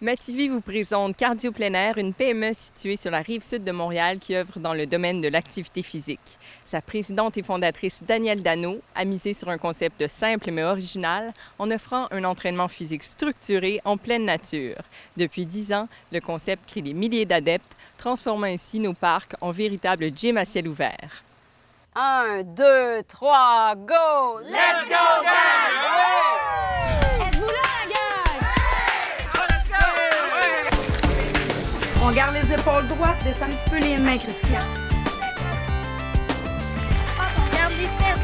Mativi vous présente Cardio Plein Air, une PME située sur la rive sud de Montréal qui œuvre dans le domaine de l'activité physique. Sa présidente et fondatrice Danielle Dano a misé sur un concept simple mais original en offrant un entraînement physique structuré en pleine nature. Depuis 10 ans, le concept crée des milliers d'adeptes, transformant ainsi nos parcs en véritables gyms à ciel ouvert. 1, 2, 3, go! Let's go, gang! Êtes-vous là, la gang? On garde les épaules droites, descend un petit peu les mains, Christian. Garde les fesses,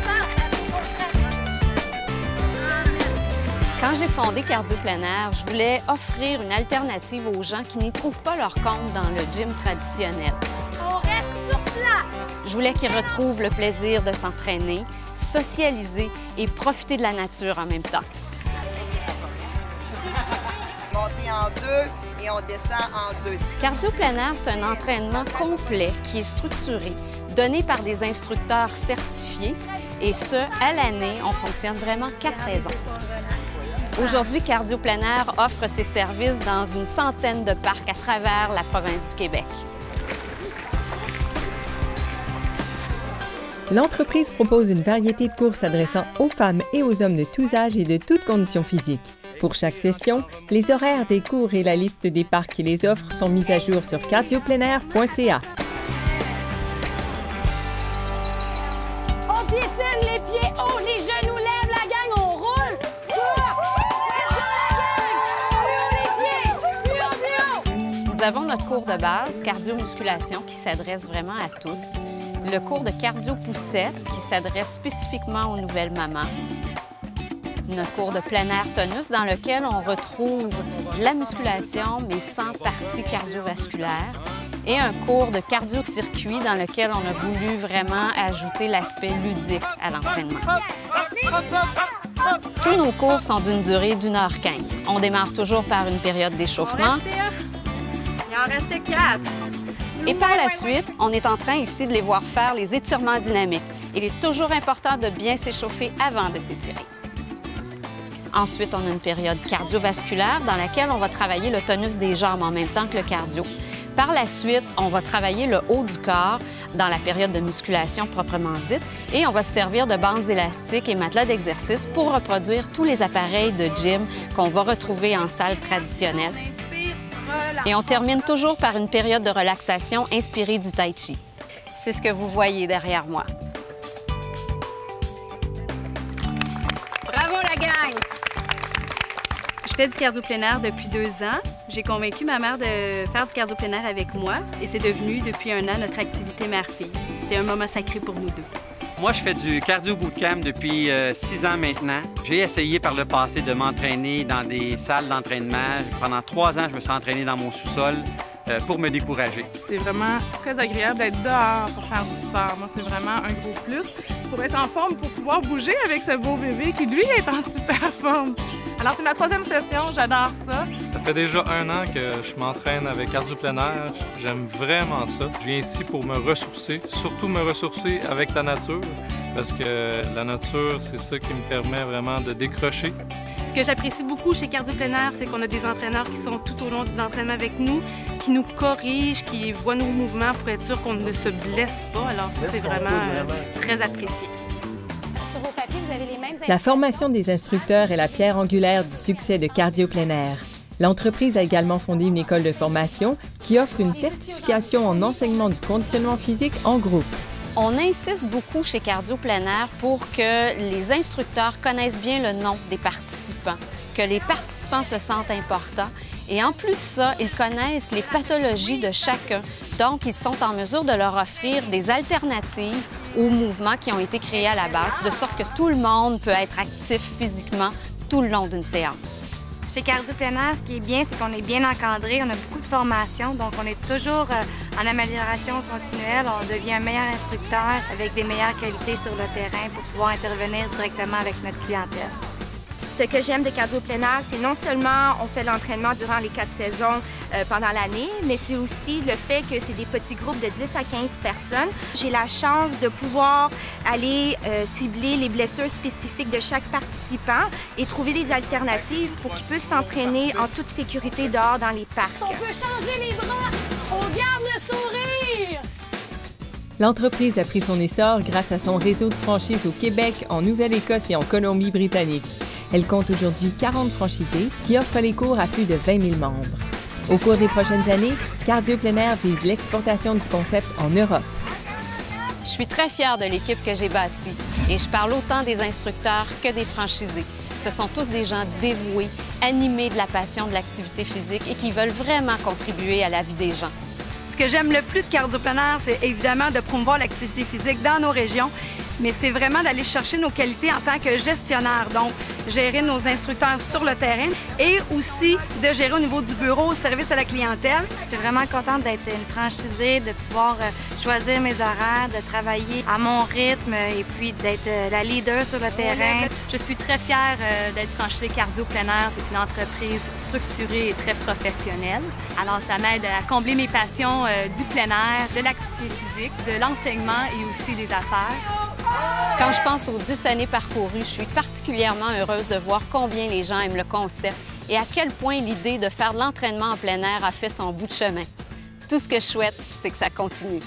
Quand j'ai fondé Cardio Plein Air, je voulais offrir une alternative aux gens qui n'y trouvent pas leur compte dans le gym traditionnel. On reste sur place! Je voulais qu'ils retrouvent le plaisir de s'entraîner, socialiser et profiter de la nature en même temps. Monter en 2 et on descend en 2. Cardio Plein Air, c'est un entraînement complet qui est structuré, donné par des instructeurs certifiés, et ce, à l'année. On fonctionne vraiment 4 saisons. Aujourd'hui, Cardio Plein Air offre ses services dans une centaine de parcs à travers la province du Québec. L'entreprise propose une variété de cours s'adressant aux femmes et aux hommes de tous âges et de toutes conditions physiques. Pour chaque session, les horaires des cours et la liste des parcs qui les offrent sont mis à jour sur cardiopleinair.ca. On piétine les pieds hauts, les genoux lèvent, la gang, on roule! Nous avons notre cours de base, cardio-musculation, qui s'adresse vraiment à tous. Le cours de cardio-poussette, qui s'adresse spécifiquement aux nouvelles mamans. Notre cours de plein air tonus, dans lequel on retrouve de la musculation, mais sans partie cardiovasculaire. Et un cours de cardio-circuit, dans lequel on a voulu vraiment ajouter l'aspect ludique à l'entraînement. Tous nos cours sont d'une durée d'1h15. On démarre toujours par une période d'échauffement. Il en restait 4. Et par la suite, on est en train ici de les voir faire les étirements dynamiques. Il est toujours important de bien s'échauffer avant de s'étirer. Ensuite, on a une période cardiovasculaire dans laquelle on va travailler le tonus des jambes en même temps que le cardio. Par la suite, on va travailler le haut du corps dans la période de musculation proprement dite et on va se servir de bandes élastiques et matelas d'exercice pour reproduire tous les appareils de gym qu'on va retrouver en salle traditionnelle. Et on termine toujours par une période de relaxation inspirée du tai chi. C'est ce que vous voyez derrière moi. Bravo la gang! Je fais du cardio plein air depuis 2 ans. J'ai convaincu ma mère de faire du cardio plein air avec moi et c'est devenu depuis 1 an notre activité mère-fille. C'est un moment sacré pour nous deux. Moi, je fais du cardio bootcamp depuis 6 ans maintenant. J'ai essayé par le passé de m'entraîner dans des salles d'entraînement. Pendant 3 ans, je me suis entraîné dans mon sous-sol pour me décourager. C'est vraiment très agréable d'être dehors pour faire du sport. Moi, c'est vraiment un gros plus pour être en forme, pour pouvoir bouger avec ce beau bébé qui, lui, est en super forme. Alors, c'est ma 3e session. J'adore ça. Ça fait déjà 1 an que je m'entraîne avec Cardio Plein Air. J'aime vraiment ça. Je viens ici pour me ressourcer, surtout me ressourcer avec la nature, parce que la nature, c'est ça qui me permet vraiment de décrocher. Ce que j'apprécie beaucoup chez Cardio Plein Air, c'est qu'on a des entraîneurs qui sont tout au long des entraînements avec nous, qui nous corrigent, qui voient nos mouvements pour être sûr qu'on ne se blesse pas. Alors ça, c'est vraiment très apprécié. Sur vos papiers, vous avez les mêmes La formation des instructeurs est la pierre angulaire du succès de Cardio Plein Air. L'entreprise a également fondé une école de formation qui offre une certification en enseignement du conditionnement physique en groupe. On insiste beaucoup chez Cardio Plein Air pour que les instructeurs connaissent bien le nom des participants, que les participants se sentent importants. Et en plus de ça, ils connaissent les pathologies de chacun. Donc, ils sont en mesure de leur offrir des alternatives aux mouvements qui ont été créés à la base, de sorte que tout le monde peut être actif physiquement tout le long d'une séance. Chez Cardio Plein Air, ce qui est bien, c'est qu'on est bien encadré, on a beaucoup de formations, donc on est toujours en amélioration continuelle. On devient un meilleur instructeur avec des meilleures qualités sur le terrain pour pouvoir intervenir directement avec notre clientèle. Ce que j'aime de cardio plein air, c'est non seulement on fait l'entraînement durant les 4 saisons pendant l'année, mais c'est aussi le fait que c'est des petits groupes de 10 à 15 personnes. J'ai la chance de pouvoir aller cibler les blessures spécifiques de chaque participant et trouver des alternatives pour qu'ils puissent s'entraîner en toute sécurité dehors dans les parcs. On peut changer les bras, on garde le sourire! L'entreprise a pris son essor grâce à son réseau de franchises au Québec, en Nouvelle-Écosse et en Colombie-Britannique. Elle compte aujourd'hui 40 franchisés qui offrent les cours à plus de 20 000 membres. Au cours des prochaines années, Cardio Plein Air vise l'exportation du concept en Europe. Je suis très fière de l'équipe que j'ai bâtie et je parle autant des instructeurs que des franchisés. Ce sont tous des gens dévoués, animés de la passion de l'activité physique et qui veulent vraiment contribuer à la vie des gens. Ce que j'aime le plus de Cardio Plein Air, c'est évidemment de promouvoir l'activité physique dans nos régions, mais c'est vraiment d'aller chercher nos qualités en tant que gestionnaire, donc gérer nos instructeurs sur le terrain et aussi de gérer au niveau du bureau au service à la clientèle. Je suis vraiment contente d'être une franchisée, de pouvoir choisir mes horaires, de travailler à mon rythme et puis d'être la leader sur le terrain. Je suis très fière d'être franchisée Cardio Plein Air. C'est une entreprise structurée et très professionnelle. Alors, ça m'aide à combler mes passions du plein air, de l'activité physique, de l'enseignement et aussi des affaires. Quand je pense aux 10 années parcourues, je suis particulièrement heureuse de voir combien les gens aiment le concept et à quel point l'idée de faire de l'entraînement en plein air a fait son bout de chemin. Tout ce que je souhaite, c'est que ça continue.